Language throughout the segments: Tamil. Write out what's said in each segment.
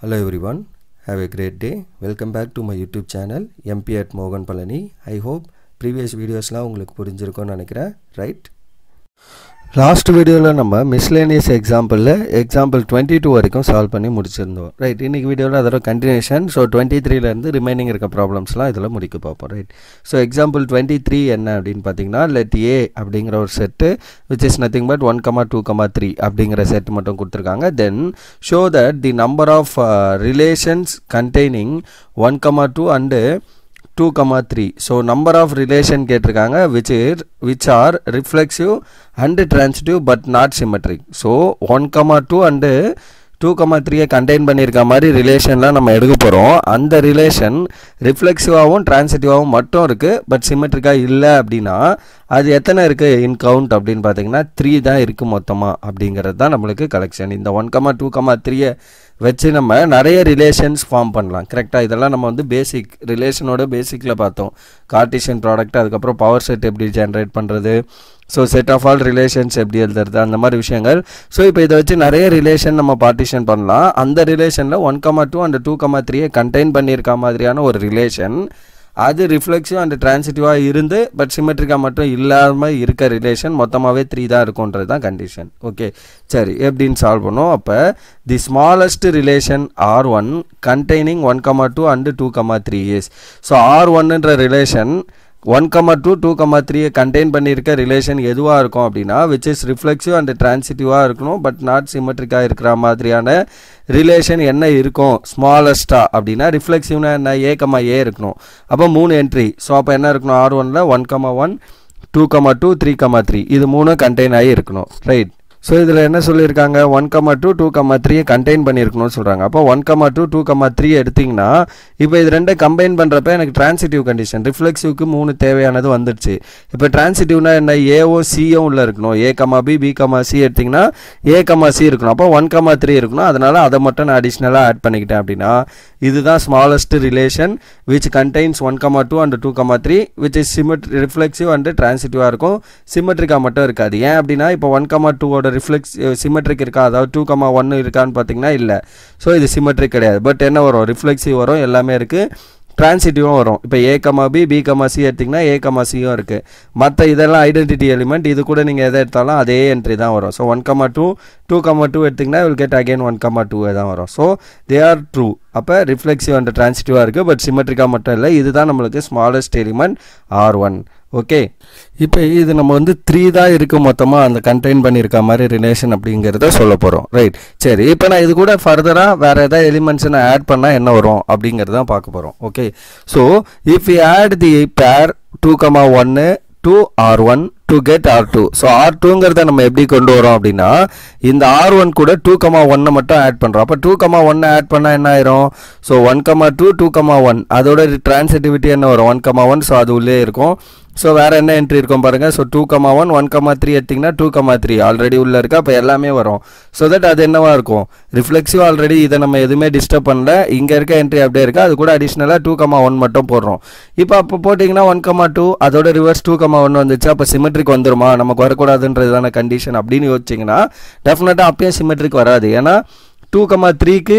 Hello everyone, have a great day. Welcome back to my YouTube channel MP at Mogan Palani. I hope previous videos la உங்களுக்கு புரிஞ்சிருக்கும்னு நினைக்கிறேன், right? லாஸ்ட் வீடியோவில் நம்ம மிஸ்லேனியஸ் எக்ஸாம்பிள் 22 வரைக்கும் சால்வ் பண்ணி முடிச்சிருந்தோம், ரைட்? இன்றைக்கி வீடியோவில் அதோட கண்டினியூஷன். ஸோ 23லேருந்து ரிமைனிங் இருக்க ப்ராப்ளம்ஸ்லாம் இதில் முடிக்க பார்ப்போம், ரைட்? ஸோ எக்ஸாம்பிள் 23 என்ன அப்படின்னு பார்த்தீங்கன்னா, லெட் ஏ அப்படிங்கிற ஒரு set which is nothing but 1, 2, 3 அப்படிங்கிற செட் மட்டும் கொடுத்துருக்காங்க. Then show that the number of relations containing 1, 2 and 2, 3. So number of relation கேட்டிருக்காங்க which are reflexive and transitive but not symmetric. So 1, 2 and 2, 3 contain பண்ணியிருக்க மாதிரி ரிலேஷன்லாம் நம்ம எடுக்க போகிறோம். அந்த ரிலேஷன் ரிஃப்ளெக்சிவாகவும் டிரான்சிட்டிவாகவும் மட்டும் இருக்குது, பட் சிமெட்ரிக்காக இல்லை அப்படின்னா அது எத்தனை இருக்குது இன் கவுண்ட் அப்படின்னு பார்த்தீங்கன்னா 3 தான் இருக்குது மொத்தமாக. அப்படிங்கிறது தான் நம்மளுக்கு கலெக்ஷன். இந்த 1, 2, 3 வச்சு நம்ம நிறைய ரிலேஷன்ஸ் ஃபார்ம் பண்ணலாம், கரெக்டாக? இதெல்லாம் நம்ம வந்து பேசிக் ரிலேஷனோட பேசிக்கில் பார்த்தோம். கார்ட்டீசியன் ப்ராடக்ட், அதுக்கப்புறம் பவர் செட் எப்படி ஜென்ரேட் பண்ணுறது, so set of all relations எப்படி எழுதுறது, அந்த மாதிரி விஷயங்கள். ஸோ இப்போ இதை வச்சு நிறைய ரிலேஷன் நம்ம பார்ட்டிஷன் பண்ணலாம். அந்த ரிலேஷனில் 1, 2 அண்ட் 2, 3 கண்டெயின் பண்ணியிருக்க மாதிரியான ஒரு ரிலேஷன், அது ரிஃப்ளெக்சிவ் அண்ட் டிரான்சிட்டிவாக இருந்து பட் சிமெட்ரிக்காக மட்டும் இல்லாமல் இருக்க ரிலேஷன் மொத்தமாகவே 3 தான் இருக்கும்ன்றது தான் கண்டிஷன். ஓகே, சரி, எப்படின்னு சால்வ் பண்ணோம்? அப்போ the smallest relation R1 containing 1, 2 and 2, 3 is. So R1ன்ற ரிலேஷன் 1, 2, 2, 3 கண்டெயின் பண்ணியிருக்க ரிலேஷன் எதுவாக இருக்கும் அப்படின்னா விச் இஸ் ரிஃப்ளெக்சிவ் அண்ட் டிரான்சிட்டிவாக இருக்கணும் பட் நாட் சிமெட்ரிக்காக இருக்கிற மாதிரியான ரிலேஷன் என்ன இருக்கும் ஸ்மாலஸ்ட்டாக அப்படின்னா? ரிஃப்ளெக்சிவ்னா என்ன? A, A இருக்கணும். அப்போ 3 என்ட்ரி. ஸோ அப்போ என்ன இருக்கணும்? R1ல 1, 1, 2, 2, 3, 3 இது 3 கண்டெயின் ஆகி இருக்கணும், ரைட்? ஸோ இதில் என்ன சொல்லியிருக்காங்க? 1, 2, 2, 3 கண்டெயின் பண்ணியிருக்கணும்னு சொல்கிறாங்க. அப்போ 1, 2, 2, 3 எடுத்திங்கன்னா இப்போ இது ரெண்டை கம்பைன் பண்ணுறப்ப எனக்கு டிரான்சிட்டிவ் கண்டிஷன், ரிஃப்ளெக்சிவ்க்கு 3 தேவையானது வந்துடுச்சு. இப்போ டிரான்சிட்டிவ்னா என்ன? ஏவும் சியும் உள்ள இருக்கணும். A, B, B, C எடுத்திங்கன்னா A, C இருக்கணும். அப்போ 1, 3 இருக்கணும். அதனால் அதை மட்டும் நான் அடிஷ்னலாக ஆட் பண்ணிக்கிட்டேன் அப்படின்னா இதுதான் smallest relation which contains 1, 2 and 2, 3 which is reflexive and டிரான்சிட்டிவாக இருக்கும், சிமெட்ரிக்காக மட்டும் இருக்காது. ஏன் அப்படின்னா இப்போ 1, 2 சிமெட்ரிக் இருக்கா, அதாவது 2, 1 இருக்கான்னு பார்த்தீங்கன்னா இல்லை. ஸோ இது சிமெட்ரிக் கிடையாது. பட் என்ன வரும்? ரிஃப்ளெக்சிவ் வரும், எல்லாமே இருக்குது, டிரான்சிட்டிவும் வரும். இப்போ A, B, B, C எடுத்திங்கன்னா A, Cயும் இருக்குது. மற்ற இதெல்லாம் ஐடென்டிட்டி எலிமெண்ட், இது கூட நீங்கள் எதை எடுத்தாலும் அதே என்ட்ரி தான் வரும். ஸோ 1, 2, 2, 2 எடுத்திங்கன்னா வில் கெட் அகெயின் 1, 2 தான் வரும். So they are true. அப்போ ரிஃப்ளெக்சிவ் அண்ட் டிரான்சிட்டிவாக இருக்குது பட் சிமெட்ரிக்காக மட்டும் இல்லை. இதுதான் நம்மளுக்கு ஸ்மாலஸ்ட் எலிமெண்ட் R1. ஓகே, இப்போ இது நம்ம வந்து 3 தான் இருக்குது மொத்தமாக அந்த கண்டெயின் பண்ணியிருக்க மாதிரி ரிலேஷன் அப்படிங்கிறத சொல்ல போகிறோம், ரைட்? சரி, இப்போ நான் இது கூட ஃபர்தராக வேறு ஏதாவது எலிமெண்ட்ஸை நான் ஆட் பண்ணால் என்ன வரும் அப்படிங்கிறதான் பார்க்க போகிறோம். Okay, so if you add the pair 2, 1 to R1 to get R2. So R2ங்கிறத நம்ம எப்படி கொண்டு வரோம் அப்படின்னா இந்த R1 கூட 2, 1 மட்டும் ஆட் பண்ணுறோம். அப்போ 2, 1 ஆட் பண்ணால் என்ன ஆயிரும்? ஸோ 1, 2, 2, 1 அதோட டிரான்சிட்டிவிட்டி என்ன வரும்? 1, 1. ஸோ அது உள்ளே இருக்கும். ஸோ வேறு என்ன என்ட்ரி இருக்கும் பாருங்கள்? ஸோ 2, 1, 1, 3 எடுத்திங்கன்னா 2, 3 ஆல்ரெடி உள்ளே இருக்குது. அப்போ எல்லாமே வரும். ஸோ தட் அது என்னவாக இருக்கும்? ரிஃப்ளெக்சிவ். ஆல்ரெடி இதை நம்ம எதுவுமே டிஸ்டர்ப் பண்ணல, இங்கே இருக்க என்ட்ரி அப்படியே இருக்குது. அது கூட அடிஷ்னலாக 2, 1 மட்டும் போடுறோம். இப்போ அப்போ போட்டிங்கன்னா 1, 2 அதோட ரிவர்ஸ் 2, 1 வந்துச்சு. அப்போ சிமெட்ரிக் வந்துருமா? நமக்கு வரக்கூடாதுன்றதுதான கண்டிஷன் அப்படின்னு யோசிச்சிங்கன்னா டெஃபினட்டாக அப்பயும் சிமெட்ரிக் வராது. ஏன்னா 2, 3க்கு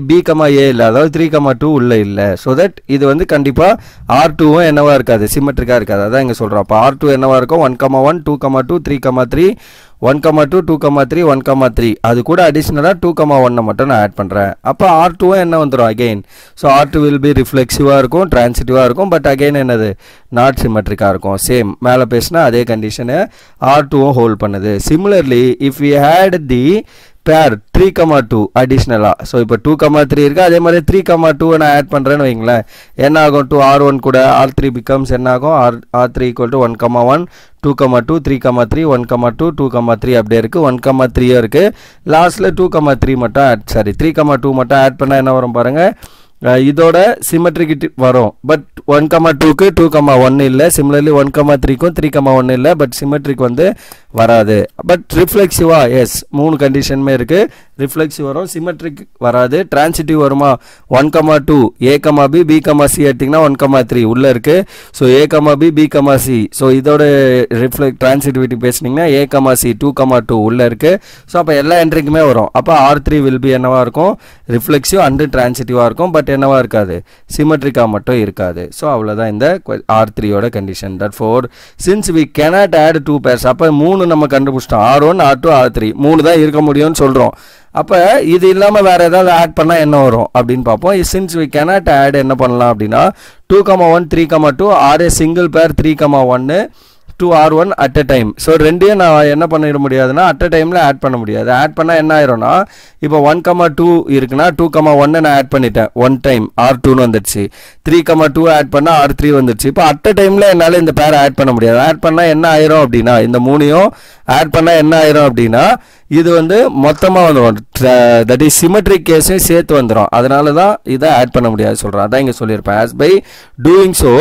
B, A இல்லை, அதாவது 3, 2 உள்ளே இல்லை. ஸோ தட் இது வந்து கண்டிப்பாக R2வும் என்னவாக இருக்காது? சிமெட்ரிக்காக இருக்காது. அதான் இங்கே சொல்கிறோம். அப்போ R2 என்னவாக இருக்கும்? 1, 1, 2, 2, 3, 3 1, 2, 2, 3 1, 3 அது கூட அடிஷ்னலாக 2, 1 மட்டும் நான் ஆட் பண்ணுறேன். அப்போ R2வும் என்ன வந்துடும் again? So R2 will be ரிஃப்ளெக்சிவாக இருக்கும், டிரான்சிட்டிவாக இருக்கும், பட் அகெயின் என்னது? நாட் சிமெட்ரிக்காக இருக்கும். சேம் மேலே பேசினா அதே கண்டிஷனை R2வும் ஹோல்ட் பண்ணுது. Similarly if you add the pair 3, 2 அடிஷ்னலாக, ஸோ இப்போ 2, 3 இருக்குது, அதே மாதிரி 3, 2 நான் ஆட் பண்ணுறேன்னு வைங்களேன், என்ன ஆகும்? 2 R1 கூட R3 பிகம்ஸ் என்ன ஆகும்? R3 = 1, 1, 2, 2, 3, 3 1, 2, 2, 3 அப்படியே இருக்குது. 1, 3 இருக்குது. லாஸ்ட்டில் 2, 3 மட்டும் 3, 2 மட்டும் ஆட் பண்ணால் என்ன வரும் பாருங்கள்? இதோட சிமெட்ரிக் வரும். பட் 1, 2க்கு 2, 1 இல்லை. சிமிலர்லி 1, 3க்கும் 3, 1 இல்லை. பட் சிமெட்ரிக் வந்து வராது. பட் ரிஃப்ளெக்சிவா எஸ் 3 கண்டிஷனுமே இருக்குது. ரிஃப்ளெக்சிவ் வரும், சிமெட்ரிக் வராது. டிரான்சிட்டிவ் வருமா 1,2 A, B, C எடுத்திங்கன்னா 1,3 உள்ளே இருக்குது. So A, B, C. So இதோட டிரான்சிட்டிவிட்டி பேசுனீங்கன்னா A, C 2,2 உள்ளே இருக்குது. ஸோ அப்போ எல்லா என்ட்ரிக்குமே வரும். அப்போ R3 வில் பி என்னவா இருக்கும், ரிஃப்ளெக்சிவ் அண்டு டிரான்சிட்டிவாக இருக்கும். பட் என்னவா இருக்காது, சிமெட்ரிக்காக மட்டும் இருக்காது. ஸோ அவ்வளோதான் இந்த R3யோட condition. That for since we cannot add 2 pairs, அப்போ 3 நம்ம கண்டுபிடிச்சிட்டோம். R1, R2, R3 3 தான் இருக்க முடியும்னு சொல்கிறோம். அப்போ இது இல்லாமல் வேறு ஏதாவது ஆட் பண்ணால் என்ன வரும் அப்படின்னு பார்ப்போம். சின்ஸ் வி cannot add என்ன பண்ணலாம் அப்படின்னா 2,1, 3,2 ஆர் ஏ சிங்கிள் பேர் 3,1 to R1 at a time. So ரெண்டையும் நான் என்ன பண்ணிட முடியாதுன்னா அட் அ டைமில் ஆட் பண்ண முடியாது. ஆட் பண்ணால் என்ன ஆயிரும்னா இப்போ 1,2 இருக்குன்னா 2,1 நான் ஆட் பண்ணிட்டேன் ஒன் டைம், R2ன்னு வந்துடுச்சு. 3,2 ஆட் பண்ணால் R3 வந்துடுச்சு. இப்போ அட் அ டைமில் என்னால் இந்த பேரை ஆட் பண்ண முடியாது. ஆட் பண்ணால் என்ன ஆயிரும் அப்படின்னா இந்த 3யும் ஆட் பண்ணால் என்ன ஆயிரும் அப்படின்னா இது வந்து மொத்தமாக வந்துடும். தட் இஸ் சிமெட்ரிக் கேஸையும் சேர்த்து வந்துடும். அதனால தான் இதை ஆட் பண்ண முடியாது சொல்கிறேன். அதான் இங்கே சொல்லியிருப்பேன். as by doing so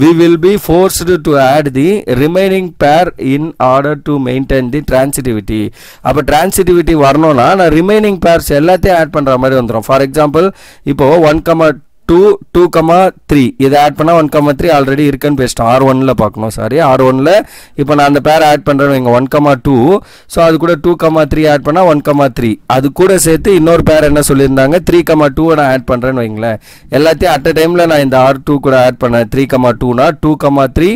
we will be forced to add the remaining pair in order to maintain the transitivity. அப்போ transitivity வரணும்னா நான் ரிமைனிங் பேர்ஸ் எல்லாத்தையும் ஆட் பண்ணுற மாதிரி வந்துடும். ஃபார் எக்ஸாம்பிள் இப்போ 1,2,3 இதை ஆட் பண்ணால் 1,3 ஆல்ரெடி இருக்குன்னு பேசிட்டோம். R1ல பார்க்கணும், சாரி R1ல இப்போ நான் அந்த பேர் ஆட் பண்ணுறேன் இங்கே 1,2. ஸோ அது கூட 2,3 ஆட் பண்ணால் 1,3. அது கூட சேர்த்து இன்னொரு பேர் என்ன சொல்லியிருந்தாங்க 3,2 நான் ஆட் பண்ணுறேன்னு வைங்களேன். எல்லாத்தையும் அட் அ டைமில் நான் இந்த R2 கூட ஆட் பண்ணேன் 3,2னா 2,3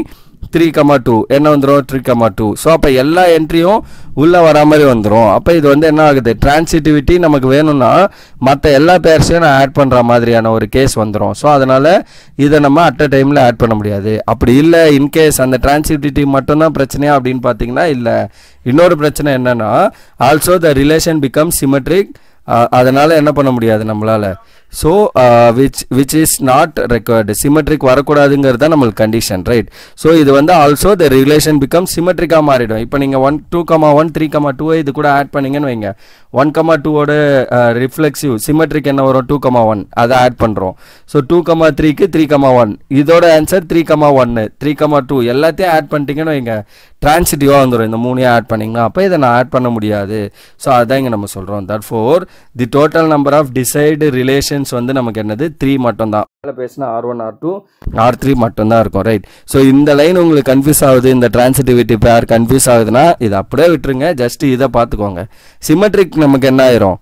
3,2 என்ன வந்துடும் 3,2. ஸோ அப்போ எல்லா என்ட்ரியும் உள்ளே வரா மாதிரி வந்துடும். அப்போ இது வந்து என்ன ஆகுது, டிரான்சிட்டிவிட்டி நமக்கு வேணும்னா மற்ற எல்லா பேர்ஸையும் நான் ஆட் பண்ணுற மாதிரியான ஒரு கேஸ் வந்துடும். ஸோ அதனால் இதை நம்ம அட் அ டைமில் ஆட் பண்ண முடியாது. அப்படி இல்லை இன்கேஸ் அந்த டிரான்சிட்டிவிட்டி மட்டும்தான் பிரச்சனையா அப்படின்னு பார்த்தீங்கன்னா இல்லை. இன்னொரு பிரச்சனை என்னன்னா also the relation become symmetric. அதனால் என்ன பண்ண முடியாது நம்மளால். So which is not required, symmetric வரக்கூடாதுங்கிறது தான் நம்மளுக்கு கண்டிஷன், ரைட். ஸோ இது வந்து ஆல்சோ த ரிலேஷன் பிகம் சிமெட்ரிக்காக மாறிடும். இப்போ நீங்கள் 2,1, 3,2 இது கூட ஆட் பண்ணிங்கன்னு வைங்க. 1,2ஓட ரிஃப்ளெக்சிவ் சிமெட்ரிக் என்ன வரும் 2,1 அதை ஆட் பண்ணுறோம். ஸோ 2,3க்கு 3,1 இதோட ஆன்சர் 3,1 3,2 எல்லாத்தையும் ஆட் பண்ணிட்டீங்கன்னு வைங்க. டிரான்சிட்டிவாக வந்துடும் இந்த 3 ஆட் பண்ணிங்கன்னா. அப்போ இதை நான் ஆட் பண்ண முடியாது. ஸோ அதான் இங்கே நம்ம சொல்கிறோம். That for the total number of desired relations வந்து நமக்கு என்னது 3 மட்டும்தான். பேசினா R1, R2, R3 மட்டும்தான் இருக்கும், ரைட். ஸோ இந்த லைன் உங்களுக்கு கன்ஃபியூஸ் ஆகுது, இந்த டிரான்சிட்டிவிட்டி பேர் கன்ஃபியூஸ் ஆகுதுன்னா இதை அப்படியே விட்டுருங்க. ஜஸ்ட் இதை பார்த்துக்கோங்க. சிமெட்ரிக் நமக்கு என்ன ஆயிரும்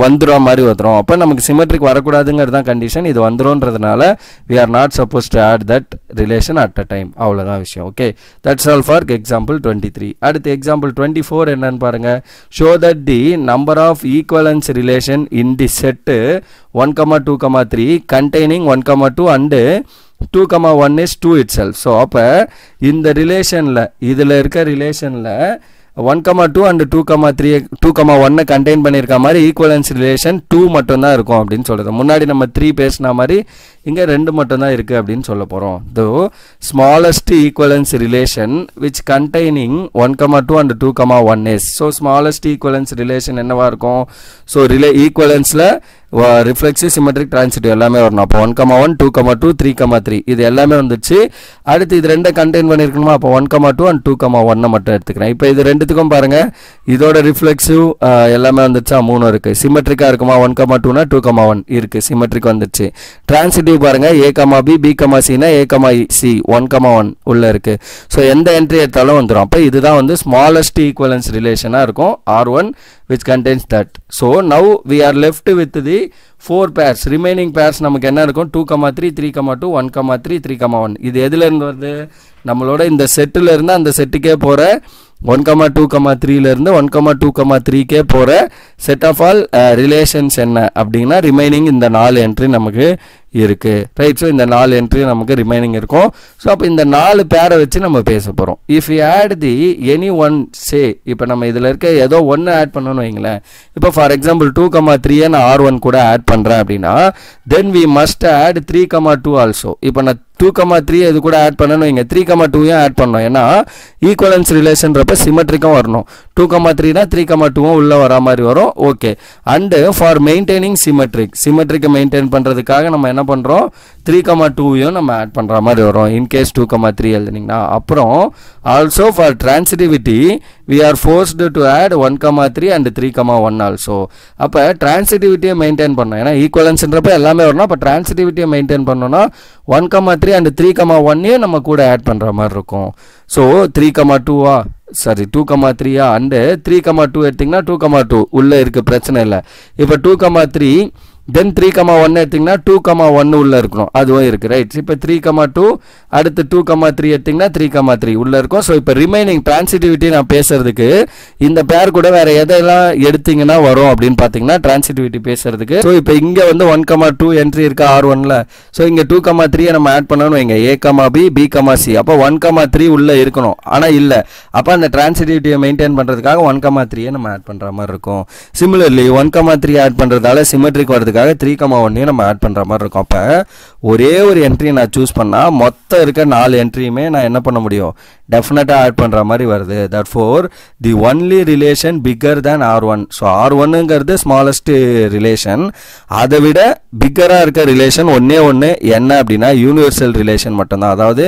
வந்துடும் மாதிரி வந்துடும். அப்போ நமக்கு சிமெட்ரிக் வரக்கூடாதுங்கிறது தான் கண்டிஷன். இது வந்துடும்ன்றதுனால we are not supposed to add that relation at a time. அவ்வளோதான் விஷயம். Okay, that's all for example 23. அடுத்து எக்ஸாம்பிள் 24 என்னன்னு பாருங்க. Show that the number of equivalence relation in the set 1,2,3 containing 1,2 and 2,1 is 2 itself. So அப்போ இந்த ரிலேஷனில் இதில் இருக்க ரிலேஷனில் 1,2 and 2,3 2,1 கண்டெயின் பண்ணியிருக்க மாதிரி ஈக்குவலன்ஸ் ரிலேஷன் 2 மட்டும்தான் இருக்கும் அப்படின்னு சொல்கிறது. முன்னாடி நம்ம 3 பேசின மாதிரி இங்கே 2 மட்டும்தான் இருக்குது அப்படின்னு சொல்ல போகிறோம். தோ smallest equivalence relation which containing 1,2 and 2,1 is. So smallest equivalence relation என்னவா இருக்கும். ஸோ ஈக்குவலன்ஸில் ரிஃப்ளெக்சிவ் சிமெட்ரிக் டிரான்சிட்டிவ் எல்லாமே வரணும். அப்போ 1,1 2,2 3,3 இது எல்லாமே வந்துச்சு. அடுத்து இது 2 கண்டெயின் பண்ணியிருக்கணுமா. அப்போ 1,2 and 2,1 மட்டும் எடுத்துக்கிறேன். இப்போ இது ரெண்டுத்துக்கும் பாருங்க இதோட ரிஃப்ளெக்சிவ் எல்லாமே வந்துச்சா 3 இருக்கு. சிமெட்ரிக்கா இருக்குமா 1,2னா 2,1 இருக்கு, சிமெட்ரிக் வந்துச்சு. டிரான்சிட்டிவ் பாருங்க A, B, B, Cனா A, C 1,1 உள்ள இருக்கு. ஸோ எந்த என்ட்ரி எடுத்தாலும் வந்துடும். அப்போ இதுதான் வந்து ஸ்மாலஸ்ட் ஈக்குவலன்ஸ் ரிலேஷனாக இருக்கும் R1 which contains that. So now we are left with the 4 pairs. remaining pairs நமக்கு என்ன இருக்கும் 2,3 3,2 1,3 3,1. இது எதுல இருந்து வருது, நம்மளோட இந்த செட்டில் இருந்து அந்த செட்டுக்கே போகிற 1,2,3 இருந்து 1,2,3 போகிற செட் ஆஃப் ஆல் ரிலேஷன்ஸ் என்ன அப்படின்னா ரிமைனிங் இந்த 4 என்ட்ரி நமக்கு இருக்கு, ரைட். ஸோ இந்த 4 என்ட்ரி நமக்கு ரிமைனிங் இருக்கும். ஸோ அப்போ இந்த 4 பேரை வச்சு நம்ம பேச போகிறோம். If you add the any one say, இப்போ நம்ம இதில் இருக்க ஏதோ ஒன்று ஆட் பண்ணணும்னு வைங்களேன். இப்போ ஃபார் எக்ஸாம்பிள் 2,3 நான் R1 கூட ஆட் பண்ணுறேன் அப்படின்னா then we must add 3,2 also. இப்போ நான் 2,3 இது கூட ஆட் பண்ணணும். இங்கே 3,2 ஆட் பண்ணணும். ஏன்னா ஈக்குவலன்ஸ் ரிலேஷன்றப்ப சிமெட்ரிக்கும் வரணும். 2,3னா 3,2 உள்ளே வர மாதிரி வரும். ஓகே. அண்டு ஃபார் மெயின்டைனிங் சிமெட்ரிக்கை மெயின்டைன் பண்ணுறதுக்காக நம்ம என்ன பண்ணுறோம், 3,2 நம்ம ஆட் பண்ணுற மாதிரி வரும். இன்கேஸ் 2,3 எழுதுனீங்கன்னா. அப்புறம் also for transitivity we are forced to add 1,3 and 3,1 also. அப்போ டிரான்சிட்டிவிட்டியை மெயின்டைன் பண்ணணும். ஏன்னா ஈக்குவலன்ஸ்ன்றப்ப எல்லாமே வரணும். அப்போ டிரான்சிட்டிவிட்டியை மெயின்டைன் பண்ணோன்னா 1,3 and 3,1 நம்ம கூட ஆட் பண்ணுற மாதிரி இருக்கும். ஸோ 3,2 சாரி 2,3 அண்டு 3,2 எடுத்திங்கன்னா 2,2 உள்ளே இருக்குது, பிரச்சனை இல்லை. இப்போ 2,3 தென் 3,1 எடுத்திங்கன்னா 2,1 உள்ளே இருக்கணும், அதுவும் இருக்குது. ரைட். இப்போ 3,2 அடுத்து 2,3 எடுத்திங்கன்னா 3,3 உள்ளே இருக்கும். ஸோ இப்போ ரிமைனிங் டிரான்சிட்டிவிட்டி நான் பேசுறதுக்கு இந்த பேர் கூட வேறு எதெல்லாம் எடுத்திங்கன்னா வரும் அப்படின்னு பார்த்தீங்கன்னா டிரான்சிட்டிவிட்டி பேசுறதுக்கு. ஸோ இப்போ இங்கே வந்து 1,2 என்ட்ரி இருக்குது R1ல். ஸோ இங்கே 2,3 நம்ம ஆட் பண்ணணும். இங்கே A,B, B,C. அப்போ 1,3 உள்ளே இருக்கணும், ஆனால் இல்லை. அப்போ அந்த டிரான்சிட்டிவிட்டியை மெயின்டைன் பண்ணுறதுக்காக 1,3 நம்ம ஆட் பண்ணுற மாதிரி இருக்கும். சிமிலர்லி 1,3 ஆட் பண்ணுறதால சிமெட்ரிக் வரதுக்கு 3,1 நம்ம ஆட் பண்ற மாதிரி இருக்கும். அப்ப ஒரே ஒரு என்ட்ரி நான் சூஸ் பண்ணா மொத்தம் இருக்க 4 என்ட்ரியுமே நான் என்ன பண்ண முடியும், டெஃபினட்டா ஆட் பண்ற மாதிரி வருது. therefore the only relation bigger than R1. so R1ங்கிறது ஸ்மாலஸ்ட் ரிலேஷன், அதை விட பிக்கரா இருக்க ரிலேஷன் ஒன்னே ஒன்று என்ன அப்படின்னா யூனிவர்சல் ரிலேஷன் மட்டும்தான். அதாவது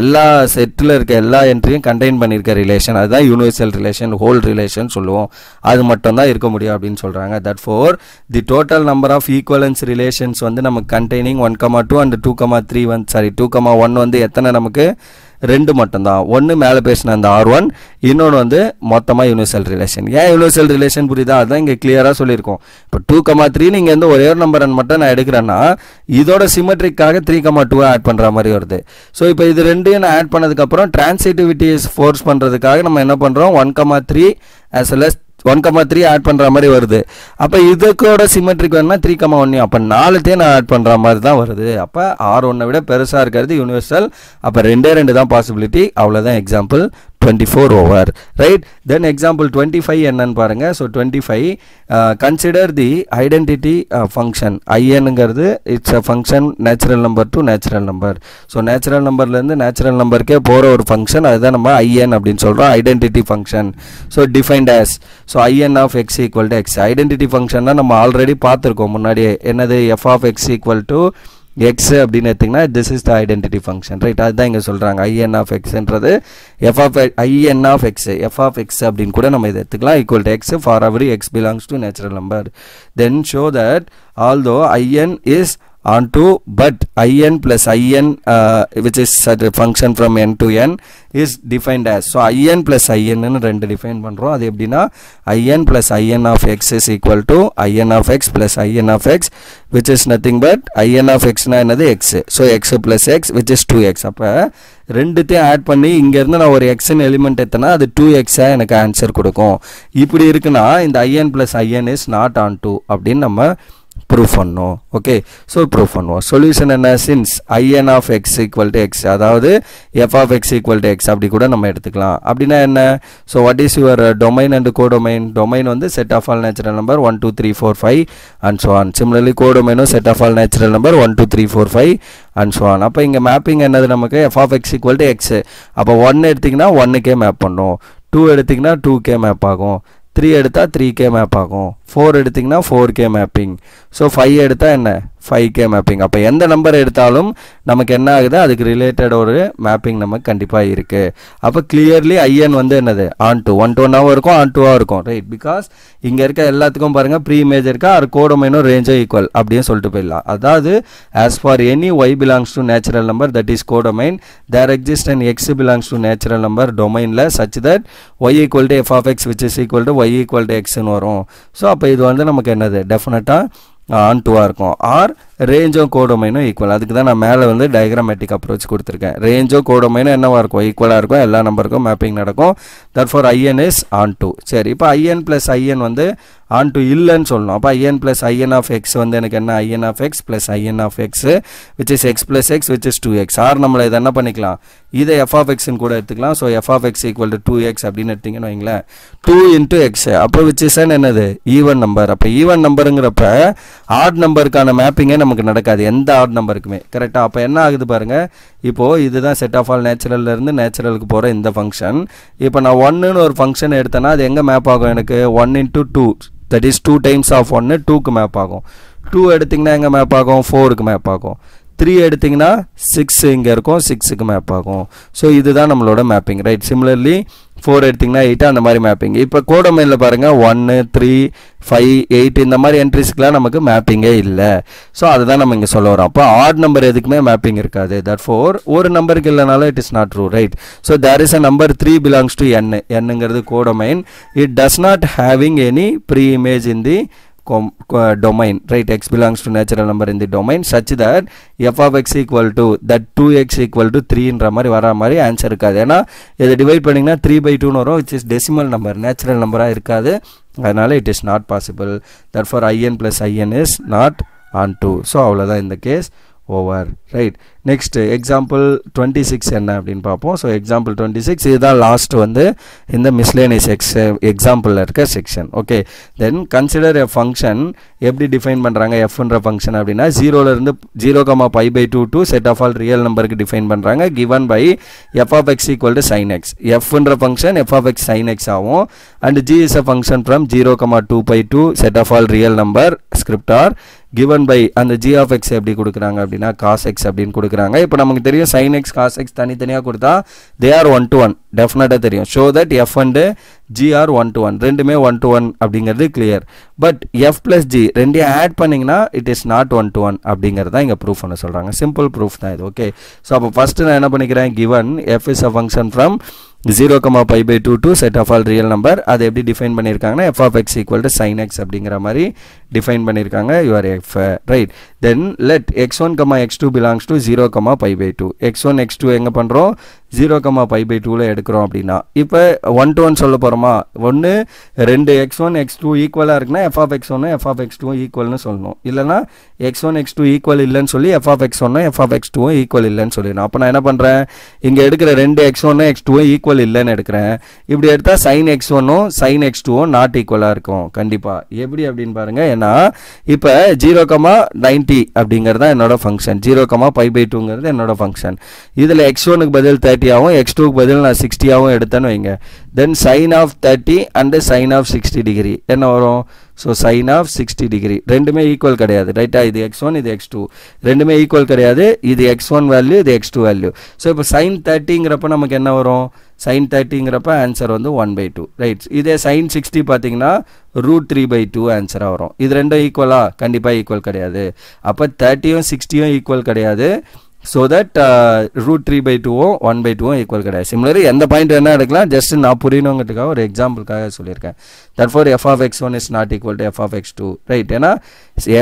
எல்லா செட்டில் இருக்க எல்லா என்ட்ரியும் கண்டெயின் பண்ணியிருக்க ரிலேஷன், அதுதான் யூனிவர்சல் ரிலேஷன், ஹோல் ரிலேஷன் சொல்லுவோம். அது மட்டும்தான் இருக்க முடியும் அப்படின்னு சொல்றாங்க. therefore the total number of equivalence relations வந்து நமக்கு containing 1,2 and 2,3 வந்து சாரி 2,1 வந்து எத்தனை நமக்கு 2 மட்டும்தான். ஒன்று மேலே பேசின அந்த R1, இன்னொன்று வந்து மொத்தமாக யூனிவர்சல் ரிலேஷன். ஏன் யூனிவர்சல் ரிலேஷன் புரியுதா, அதுதான் இங்கே கிளியராக சொல்லியிருக்கோம். இப்போ 2,3 நீங்கள் வந்து ஒரே ஒரு நம்பரை மட்டும் நான் எடுக்கிறேன்னா இதோட சிமெட்ரிக்காக 3,2 ஆட் பண்ணுற மாதிரி வருது. ஸோ இப்போ இது ரெண்டையும் நான் ஆட் பண்ணதுக்கப்புறம் டிரான்சிட்டிவிட்டி ஃபோர்ஸ் பண்ணுறதுக்காக நம்ம என்ன பண்ணுறோம், 1,3 as well as 1,3 ஆட் பண்ணுற மாதிரி வருது. அப்போ இதுக்கோட சிமெட்ரிக் வேணும்னா 3,1, அப்போ 4 நான் ஆட் பண்ணுற மாதிரி தான் வருது. அப்போ R1 விட பெருசாக இருக்கிறது யூனிவர்சல். அப்போ 2 தான் பாசிபிலிட்டி. அவ்வளோதான் example 24 over. Right. Then example 25 என்னன்னு பாருங்க. So 25 consider the identity function. ஐஎன்ங்கிறது it's a function natural number to natural number. So natural நம்பர்லேருந்து நேச்சுரல் நம்பருக்கே போகிற ஒரு ஃபங்க்ஷன், அதுதான் நம்ம ஐஎன் அப்படின்னு சொல்கிறோம், identity function. So defined as so IN of x equal to x. Identity ஃபங்க்ஷன்னா நம்ம ஆல்ரெடி பார்த்துருக்கோம் முன்னாடியே, என்னது f of x equal to x அப்படின்னு எடுத்திங்கன்னா this is the identity function. Right. அதுதான் இங்கே சொல்கிறாங்க ஐஎன் ஆஃப் எக்ஸ்ன்றது IN of x, f of x அப்படின்னு கூட நம்ம இதை எடுத்துக்கலாம், equal to x for every x belongs to natural number. Then show that although IN is onto but in plus in which is a function from n to n is defined as. so in plus in ன்னு ரெண்டு டிஃபைன் பண்றோம். அது எப்படின்னா in plus in of x is equal to in of x plus in of x which is nothing but in of x னா என்னது x. so x plus x which is 2x. அப்ப ரெண்டுத்தையும் ஆட் பண்ணி இங்க இருந்து நான் ஒரு x ன் எலிமெண்ட் எடுத்தனா அது 2x எனக்கு ஆன்சர் கொடுக்கும். இப்படி இருக்குன்னா இந்த in plus in is not onto அப்படின்னு நம்ம ப்ரூஃப் பண்ணோம். ஓகே. ஸோ ப்ரூஃப் பண்ணுவோம். சொல்யூஷன் என்ன, since IN of x equal to x, அதாவது f of x equal to x அப்படி கூட நம்ம எடுத்துக்கலாம். அப்படின்னா என்ன, so what is your domain and codomain. Domain வந்து set of all natural number 1 2 3 4 5 and so on. Similarly கோடொமைனும் set of all natural number 1 2 3 4 5 and so on. அப்போ இங்கே மேப்பிங் என்னது நமக்கு, f of x equal to x. அப்போ 1 எடுத்திங்கன்னா 1க்கே மேப் பண்ணும், 2 எடுத்திங்கன்னா 2க்கே மேப் ஆகும், 3 எடுத்தால் 3K மேப் ஆகும், 4 எடுத்திங்கன்னா 4K மேப்பிங், ஸோ 5 எடுத்தால் என்ன 5K மேப்பிங். அப்போ எந்த நம்பர் எடுத்தாலும் நமக்கு என்ன ஆகுது, அதுக்கு ரிலேட்டட் ஒரு மேப்பிங் நமக்கு கண்டிப்பாக இருக்குது. அப்போ கிளியர்லி ஐஎன் வந்து என்னது ஆன் டூ 1 to 1 இருக்கும், ஆன் 2 இருக்கும். ரைட். பிகாஸ் இங்கே இருக்க எல்லாத்துக்கும் பாருங்கள் ப்ரீ இமேஜ் இருக்கா, அது கோடொமைனும் ரேஞ்சும் ஈக்குவல் அப்படின்னு சொல்லிட்டு போயிடலாம். அதாவது as for any y belongs to natural number that is codomain there exist and x belongs to natural number டொமைனில் such that y equal to f of x which is equal to y equal to எக்ஸ்ன்னு வரும். ஸோ அப்போ இது வந்து நமக்கு என்னது டெஃபினட்டாக ஆன் 2 இருக்கும். ஆர் ரேஞ்சும் கோடொமைனும் ஈக்குவல். அதுக்கு தான் நான் மேலே வந்து டயக்ராமேட்டிக் அப்ரோச் கொடுத்துருக்கேன். ரேஞ்சும் கோடொமைனும் என்னவாக இருக்கும், ஈக்குவலாக இருக்கும், எல்லா நம்பருக்கும் மேப்பிங் நடக்கும். That for IN is on 2. சரி. இப்போ ஐஎன் ப்ளஸ் ஐஎன் வந்து ஆன் 2 இல்லைன்னு சொல்லணும். அப்போ IN plus IN of x வந்து எனக்கு என்ன, IN of x plus IN of x which is x plus x which is 2x. Or நம்மளை இதை என்ன பண்ணிக்கலாம், இதை எஃப் ஆஃப் எக்ஸ்ன்னு கூட எடுத்துக்கலாம். So f of x equal to 2x அப்படின்னு எடுத்திங்கன்னு வைங்களேன், 2 into x. அப்போ விச் இஸ் என்னது ஈவன் நம்பர். அப்போ ஈவன் நம்பருங்கிறப்ப ஆட் நம்பருக்கான மேப்பிங்கை நமக்கு நடக்காது எந்த ஆட் நம்பருக்குமே கரெக்டாக. அப்போ என்ன ஆகுது பாருங்கள், இப்போது இதுதான் செட் ஆஃப் ஆல் நேச்சுரல்லேருந்து நேச்சுரலுக்கு போகிற இந்த ஃபங்க்ஷன். இப்போ நான் 1ன்னு ஒரு ஃபங்க்ஷன் எடுத்தேன்னா அது எங்கே மேப் ஆகும் எனக்கு 1 × 2 தட் இஸ் 2 டைம்ஸ் ஆஃப் 1 2க்கு மேப் ஆகும். 2 எடுத்திங்கன்னா எங்கே மேப் ஆகும் 4க்கு மேப் ஆகும். 3 எடுத்திங்கன்னா 6 இங்கே இருக்கும் 6க்கு மேப் ஆகும். ஸோ இதுதான் நம்மளோட மேப்பிங் ரைட். சிமிலர்லி 4 எடுத்திங்கன்னா 8 அந்த மாதிரி மேப்பிங். இப்போ கோடமைனில் பாருங்கள் 1 3 5 8 இந்த மாதிரி என்ட்ரிஸ்க்குலாம் நமக்கு மேப்பிங்கே இல்லை. ஸோ அதுதான் நம்ம இங்கே சொல்ல வரோம். அப்போ ஆட் நம்பர் எதுக்குமே மேப்பிங் இருக்காது. தட்ஃபோர் ஒரு நம்பருக்கு இல்லைனாலும் it is not true right. So there is a number 3 belongs to n. என்னங்கிறது codomain. It does not having any pre image in the domain right. X belongs to natural number in the domain such that f of x equal to that 2x equal to 3 ன்ற மாதிரி வர மாதிரி ஆன்சர் இருக்காது. ஏன்னா இதை டிவைட் பண்ணிங்கன்னா 3/2 வரும் which is decimal number, natural நம்பராக இருக்காது. அதனால் it is not possible. Therefore in plus in is not onto. So அவ்வளோதான் இந்த case over right. Next example 26 என்ன அப்படின்னு பார்ப்போம். ஸோ எக்ஸாம்பிள் 26 இதுதான் லாஸ்ட் வந்து இந்த மிஸ்லேனியஸ் எக்ஸாம்பிளில் இருக்க section. Okay, then consider a function. எப்படி டிஃபைன் பண்ணுறாங்க எஃப்ன்ற ஃபங்க்ஷன் அப்படின்னா 0லேருந்து 0,π/2 to set of all real நம்பருக்கு டிஃபைன் பண்ணுறாங்க. Given by f of x equal to sin x. எஃப்ன்ற function f of x sin x ஆகும். அண்ட் g is a function from 0,2π to set of all real number script r given by அந்த g of x எப்படி கொடுக்குறாங்க அப்படின்னா cos x அப்படின்னு கொடுக்குறாங்க. இப்போ நமக்கு தெரியும் sin x cos x தனித்தனியாக கொடுத்தா they are 1-to-1 டெஃபினட்டாக தெரியும். Show that f and g are 1-to-1 ரெண்டுமே 1-to-1 அப்படிங்கிறது clear. But f plus g ரெண்டையும் ஆட் பண்ணிங்கன்னா இட் இஸ் நாட் 1-to-1 அப்படிங்கிறது தான் இங்கே ப்ரூஃப் பண்ண சொல்கிறாங்க. சிம்பிள் ப்ரூஃப் தான் இது. ஓகே, ஸோ அப்போ ஃபஸ்ட்டு நான் என்ன பண்ணிக்கிறேன், given f is a function from 0,π/2 to set of all real number. அதை எப்படி டிஃபைன் பண்ணியிருக்காங்கன்னா f of x equal to sin x அப்படிங்கிற மாதிரி டிஃபைன் பண்ணியிருக்காங்க your f right. Then let x1, x2 belongs to 0,π/2. x1 x2 எங்கே பண்ணுறோம் 0,π/2ல எடுக்கிறோம் அப்படின்னா இப்போ 1-to-1 சொல்ல போகிறோமா. ஒன்று 2 x1 x2 ஈக்குவலாக இருக்குன்னா f of x1 f of x2 ஈக்குவல்னு சொல்லணும். இல்லைனா x1 x2 ஈக்குவல் இல்லைன்னு சொல்லி f of x1 f of x2 equal இல்லைன்னு சொல்லிடணும். அப்போ நான் என்ன பண்ணுறேன், இங்கே எடுக்கிற 2 x1 x2 ஈக்குவல் இல்லைன்னு எடுக்கிறேன். இப்படி எடுத்தால் sin x1 sin x2 not ஈக்குவலாக இருக்கும் கண்டிப்பாக. எப்படி அப்படின்னு பாருங்க. ஏன்னா இப்போ 0,90 அப்படிங்கிறது தான் என்னோட ஃபங்க்ஷன், 0,π/2ங்கிறது என்னோட ஃபங்க்ஷன். இதில் x1க்கு பதில் 30 ஆகும், x2க்கு பதில் நான் 60 ஆகும் எடுத்தேன்னு வைங்க. தென் sin of 30 and sin of 60 degree என்ன வரும். ஸோ sin of 60 டிகிரி ரெண்டுமே ஈக்குவல் கிடையாது ரைட்டா. இது x1 இது x2 ரெண்டுமே ஈக்குவல் கிடையாது. இது x1 வேல்யூ இது x2 வேல்யூ. ஸோ இப்போ sin 30ங்கிறப்ப நமக்கு என்ன வரும், sin 30ங்கிறப்ப ஆன்சர் வந்து 1/2 ரைட். இதே sin 60 பார்த்தீங்கன்னா √3/2 ஆன்சராக வரும். இது ரெண்டும் ஈக்குவலா, கண்டிப்பாக ஈக்குவல் கிடையாது. அப்போ 30யும் 60யும் ஈக்குவல் கிடையாது. ஸோ தட் √3/2 1/2 ஈக்குவல் கிடையாது. சிமிலரி எந்த பாயிண்ட் என்ன எடுக்கலாம், ஜஸ்ட் நான் புரியணுங்கிறதுக்காக ஒரு எக்ஸாம்பிளுக்காக சொல்லியிருக்கேன். தட்ஃபோர் f of x1 is not equal to f of x2 right. ஏன்னா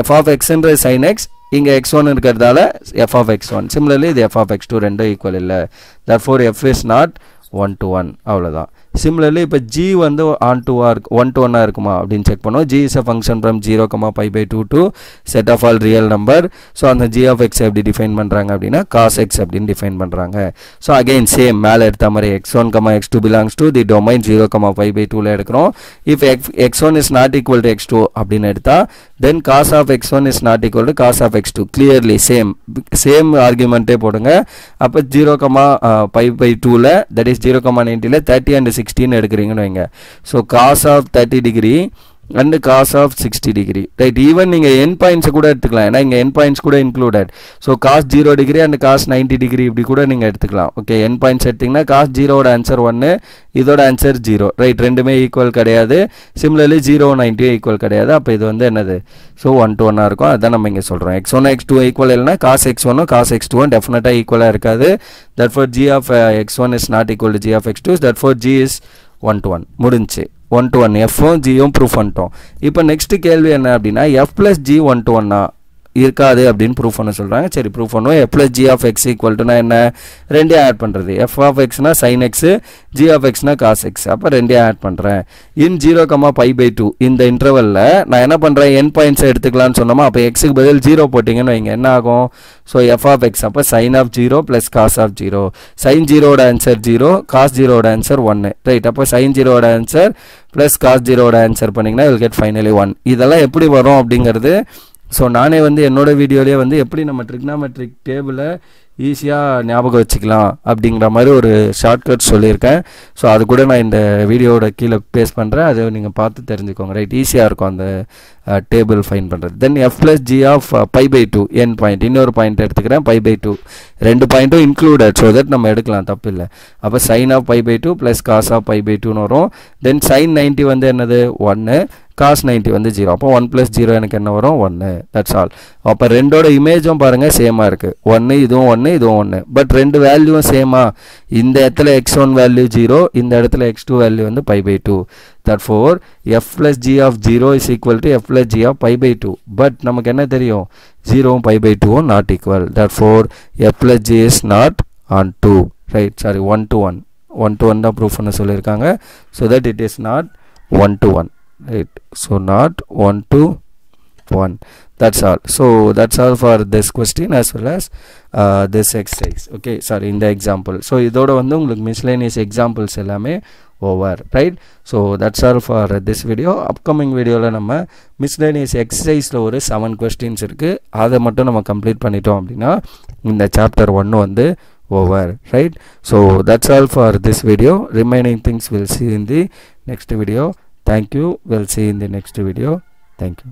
f of xன்ற sin x இங்கே x1 இருக்கிறதால f of x1. சிமிலர்லி இது f of x2 ரெண்டும் ஈக்குவல் இல்லை. தட்ஃபோர் f is not 1-to-1 அவ்வளோதான். சிமிலர்லி இப்போ g வந்து 1-to-1 இருக்குமா அப்படின்னு செக் பண்ணோம். g is a function from 0,π/2 to set of all real number. So அந்த g of x எப்படி டிஃபைன் பண்ணுறாங்க அப்படின்னா cos x அப்படின்னு டிஃபைன் பண்ணுறாங்க. ஸோ அகெயின் சேம் மேலே எடுத்த மாதிரி x1, x2 belongs to the domain 0,π/2ல எடுக்கிறோம். if x1 is not equal to x2 அப்படின்னு எடுத்தா then cos of x1 is not equal to cos of x2. clearly same ஆர்குமெண்ட்டே போடுங்க. அப்போ 0,π/2ல that is 0,90ல 30 and 16 எடுக்கிறீங்கன்னு வைங்க. So cos of 30 degree and cos of 60 degree right. Even நீங்கள் என் பாயிண்ட்ஸை கூட எடுத்துக்கலாம், ஏன்னா இங்கே என் பாயிண்ட்ஸ் கூட included. So cos 0 degree and cos 90 degree இப்படி கூட நீங்கள் எடுத்துக்கலாம். ஓகே, என் பாயிண்ட்ஸ் எடுத்திங்கன்னா cos 0வோட ஆன்சர் 1, இதோட ஆன்சர் 0 ரைட். ரெண்டுமே ஈக்குவல் கிடையாது. சிமிலர்லி 0 90 ஈக்குவல் கிடையாது. அப்போ இது வந்து என்னது, ஸோ 1-to-1 இருக்கும். அதுதான் நம்ம இங்கே சொல்கிறோம். x1 x2 ஈக்குவல் இல்லைனா cos x1 cos x2 டெஃபினட்டாக ஈக்குவலாக இருக்காது. தட்ஃபோர் g of x1 is not equal to g of x2. தட்ஃபோர் g is 1-to-1 முடிஞ்சு. 1-to-1 எஃப்பும் ஜியும் ப்ரூஃப் பண்ணிட்டோம். இப்போ நெக்ஸ்ட் கேள்வி என்ன அப்படின்னா f plus g 1-to-1 இருக்காது அப்படின்னு ப்ரூஃப் பண்ண சொல்கிறாங்க. சரி ப்ரூஃப் பண்ணுவோம். f plus g of x equal to என்ன, ரெண்டே ஆட் பண்ணுறது. f of xனா sin x, g of xனா cos x. அப்போ ரெண்டே ஆட் பண்ணுறேன். இன் 0,π/2 இந்த இன்டர்வலில் நான் என்ன பண்ணுறேன், என் பாயிண்ட்ஸை எடுத்துக்கலான்னு சொன்னோமா. அப்போ எக்ஸுக்கு பதில் 0 போட்டிங்கன்னு வைங்க, என்ன ஆகும். ஸோ f of x அப்போ sin of 0 plus cos of 0. sin 0வோட ஆன்சர் 0, cos 0வோட ஆன்சர் 1 ரைட். அப்போ sin 0வோட ஆன்சர் ப்ளஸ் cos 0வோட ஆன்சர் பண்ணிங்கன்னா வில் கெட் ஃபைனலி 1. இதெல்லாம் எப்படி வரும் அப்படிங்கிறது ஸோ நானே வந்து என்னோட வீடியோலேயே வந்து எப்படி நம்ம ட்ரிக்னாமெட்ரிக் டேபிளை ஈஸியாக ஞாபகம் வச்சுக்கலாம் அப்படிங்கிற மாதிரி ஒரு ஷார்ட்கட் சொல்லியிருக்கேன். ஸோ அது கூட நான் இந்த வீடியோவோட கீழே பேஸ்ட் பண்ணுறேன், அதை நீங்கள் பார்த்து தெரிஞ்சுக்கோங்க. ரைட், ஈஸியாக இருக்கும் அந்த டேபிள் ஃபைன் பண்ணுறது. Then f + g of π/2 n point, இன்னொரு பாயிண்ட் எடுத்துக்கிறேன், π/2 2 பாயிண்ட்டும் இன்க்ளூடட், ஸோ தட் நம்ம எடுக்கலாம், தப்பு இல்லை. அப்போ sin of π/2 plus cos of π/2ன்னு வரும். தென் sin 90 வந்து என்னது 1, cos 90 வந்து 0. அப்போ 1 + 0 எனக்கு என்ன வரும் 1. That's all. அப்போ ரெண்டோட இமேஜும் பாருங்கள் சேமாக இருக்குது, 1 இதுவும் 1 இதுவும் 1. பட் ரெண்டு வேல்யூவும் சேமா, இந்த இடத்துல x1 வேல்யூ 0, இந்த இடத்துல x2 வேல்யூ வந்து π/2. therefore f + g of 0 is equal to f + g of π/2. But நமக்கு என்ன தெரியும், 0வும் π/2வும் not equal. therefore f + g is not on 2. ரைட், சாரி 1 to 1, 1 to 1 தான் ப்ரூஃப் பண்ண சொல்லியிருக்காங்க. So that it is not 1 to 1. right, so not 1 to 1. that's all. So that's all for this question as well as this exercise. okay, sorry, in the example. so இதோட வந்து உங்களுக்கு miscellaneous examples எல்லாமே over. right, so that's all for this video. upcoming videoல நம்ம miscellaneous exerciseல ஒரு 7 questions இருக்கு, அதை மட்டும் நம்ம கம்ப்ளீட் பண்ணிட்டோம் அப்படின்னா இந்த chapter 1 வந்து over. right, so that's all for this video. remaining things we'll see in the next video. Thank you. We'll see in the next video. Thank you.